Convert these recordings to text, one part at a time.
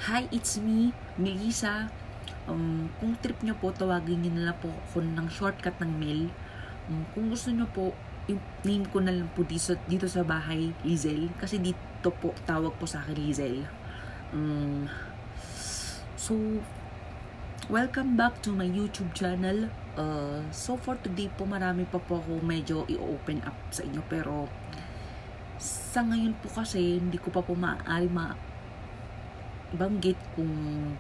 Hi, it's me, Melissa. Kung trip nyo po, tawagin nyo na lang po ako ng shortcut ng mail. Kung gusto nyo po, yung name ko na lang po dito sa bahay, Lizel. Kasi dito po, tawag po sa akin, Lizel. So, welcome back to my YouTube channel. So for today po, marami pa po ako medyo i-open up sa inyo. Pero, sa ngayon po kasi, hindi ko pa po maaari banggit kung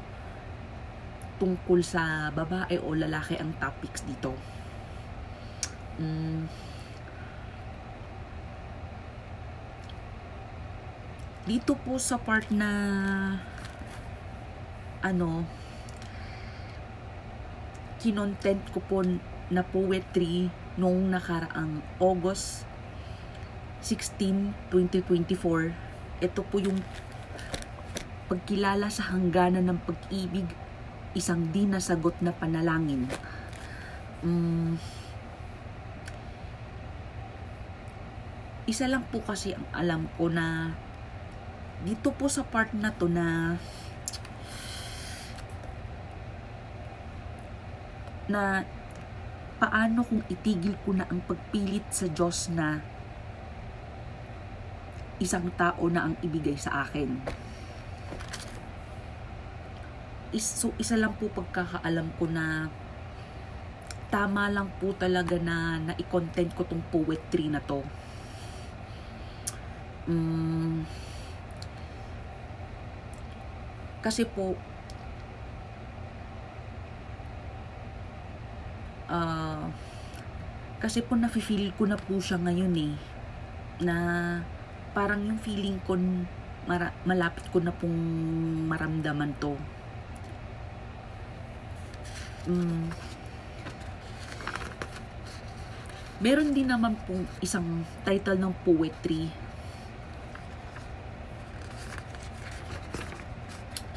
tungkol sa babae o lalaki ang topics dito. Dito po sa part na kinontent ko po na poetry noong nakaraang August 16, 2024. Ito po yung pagkilala sa hangganan ng pag-ibig, isang di nasagot na panalangin. Isa lang po kasi ang alam ko na dito po sa part na to na paano kung itigil ko na ang pagpilit sa Diyos na isang tao na ang ibigay sa akin. So, isa lang po pagkakaalam ko na tama lang po talaga na i-content ko tong poetry na to. Kasi po, nafe-feel ko na po siya ngayon na parang yung feeling ko malapit ko na pong maramdaman to. Meron din naman pong isang title ng poetry.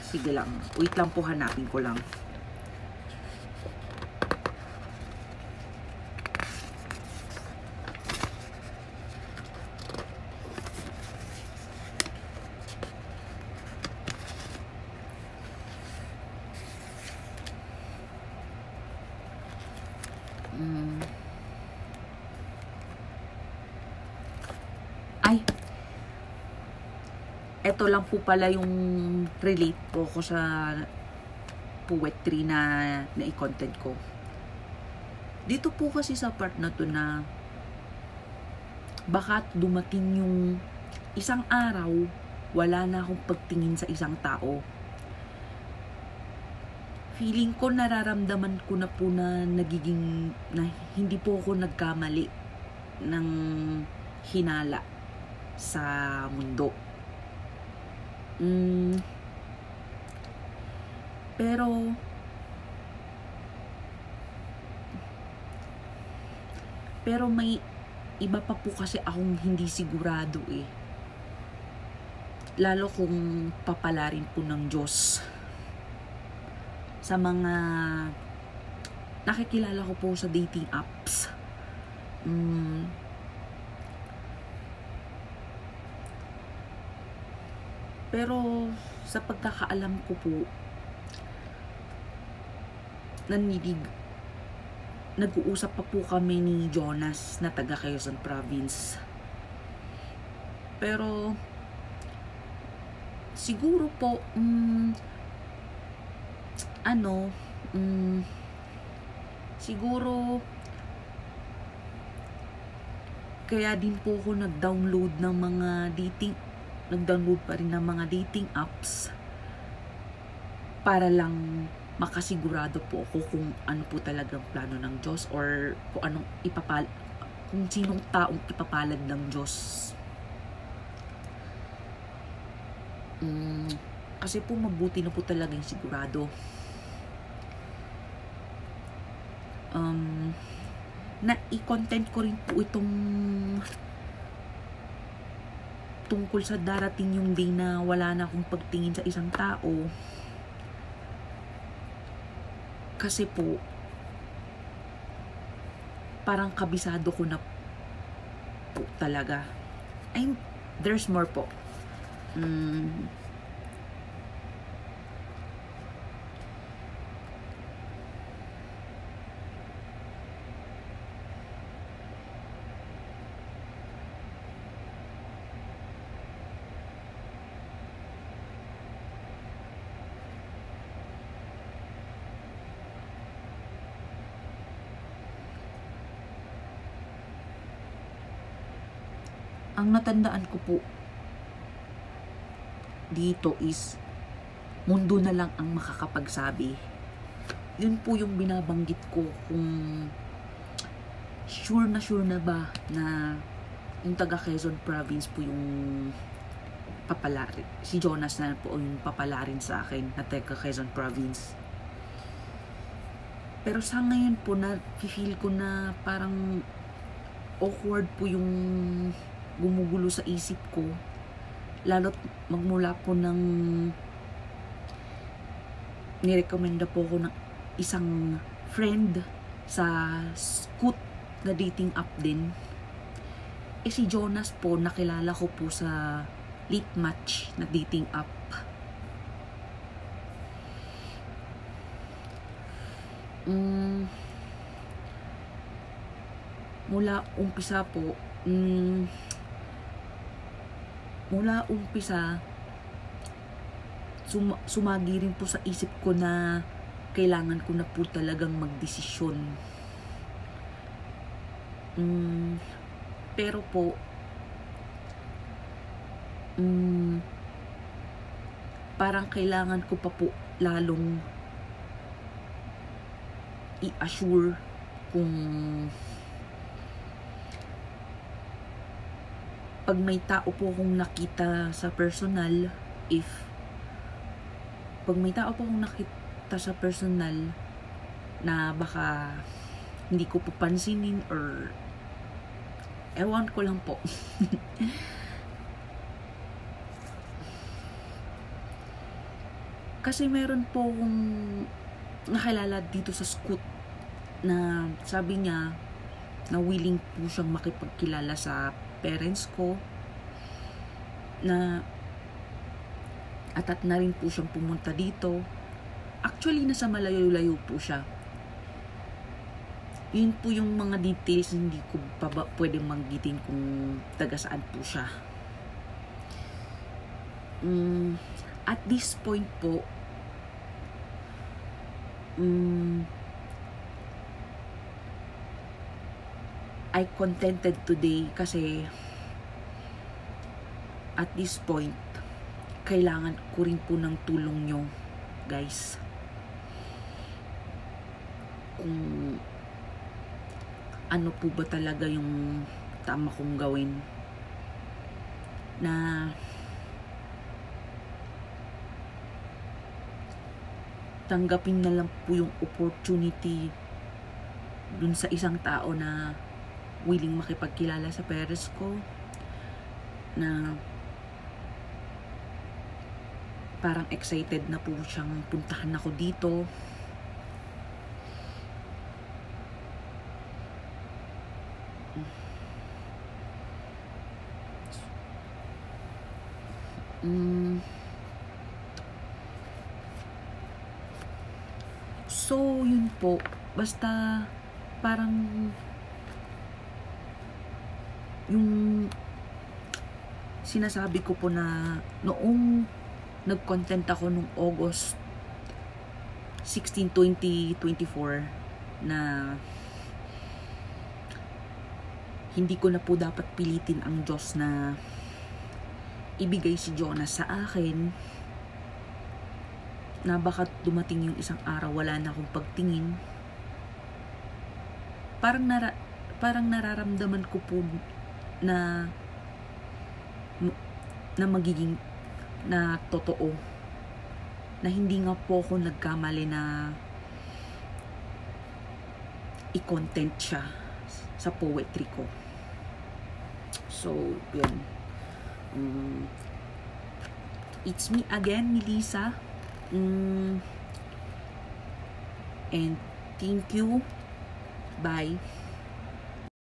Sige lang, wait lang po, hanapin ko lang. Ay, eto lang po pala yung relate po ko sa poetry na i-content ko. Dito po kasi sa part na to na baka dumating yung isang araw, wala na akong pagtingin sa isang tao. Feeling ko, nararamdaman ko na po na hindi po ako nagkamali ng hinala sa mundo. Pero may iba pa po kasi akong hindi sigurado lalo kung papalarin po ng Diyos. Sa mga nakikilala ko po sa dating apps, pero sa pagkakaalam ko po, nag-uusap pa po kami ni Jonas na taga Quezon Province. Pero siguro po siguro kaya din po ako nag-download pa rin ng mga dating apps para lang makasigurado po ako kung ano po talagang plano ng Diyos or kung sinong taong ipapalad ng Diyos. Kasi po mabuti na po talaga yung sigurado. Na i-content ko rin po itong tungkol sa darating yung day na wala na akong pagtingin sa isang tao. Kasi po, parang kabisado ko na po talaga. There's more po. ang natandaan ko po dito is mundo na lang ang makakapagsabi. Yun po yung binabanggit ko, kung sure na ba na yung taga Quezon Province po yung papalarin. Si Jonas na po yung papalarin sa akin na taga Quezon Province. Pero sa ngayon po na feel ko na parang awkward po yung gumugulo sa isip ko, lalo't magmula po ng nirekomenda po ko ng isang friend sa Scoot na dating app din. Si Jonas po nakilala ko po sa Late Match na dating app. Mula umpisa po, sumagi rin po sa isip ko na kailangan ko na po talagang magdesisyon. Pero po, parang kailangan ko pa po lalong i-assure kung pag may tao po akong nakita sa personal, na baka hindi ko po pansinin or ewan ko lang po. Kasi meron po akong nakilala dito sa Scoot na sabi niya na willing po siyang makipagkilala sa parents ko, na atat na rin po siyang pumunta dito. Actually, nasa malayo-layo po siya. Yun po yung mga details, hindi ko pa pwedeng manggitin kung taga saan po siya. At this point po, I contented today kasi at this point, kailangan ko rin po ng tulong nyo, guys. Kung ano po ba talaga yung tama kong gawin, na tanggapin na lang po yung opportunity dun sa isang tao na willing makipagkilala sa parents ko, na parang excited na po siyang puntahan ako dito. So, yun po. Basta, parang yung sinasabi ko po na noong nag-content ako nung August 16, 2024 na hindi ko na po dapat pilitin ang Diyos na ibigay si Jonas sa akin, na baka dumating yung isang araw wala na akong pagtingin. Parang nararamdaman ko po na magiging na totoo, na hindi nga po ako nagkamali na i-content siya sa poetry ko. So, yun. It's me again, Melissa. And thank you. Bye.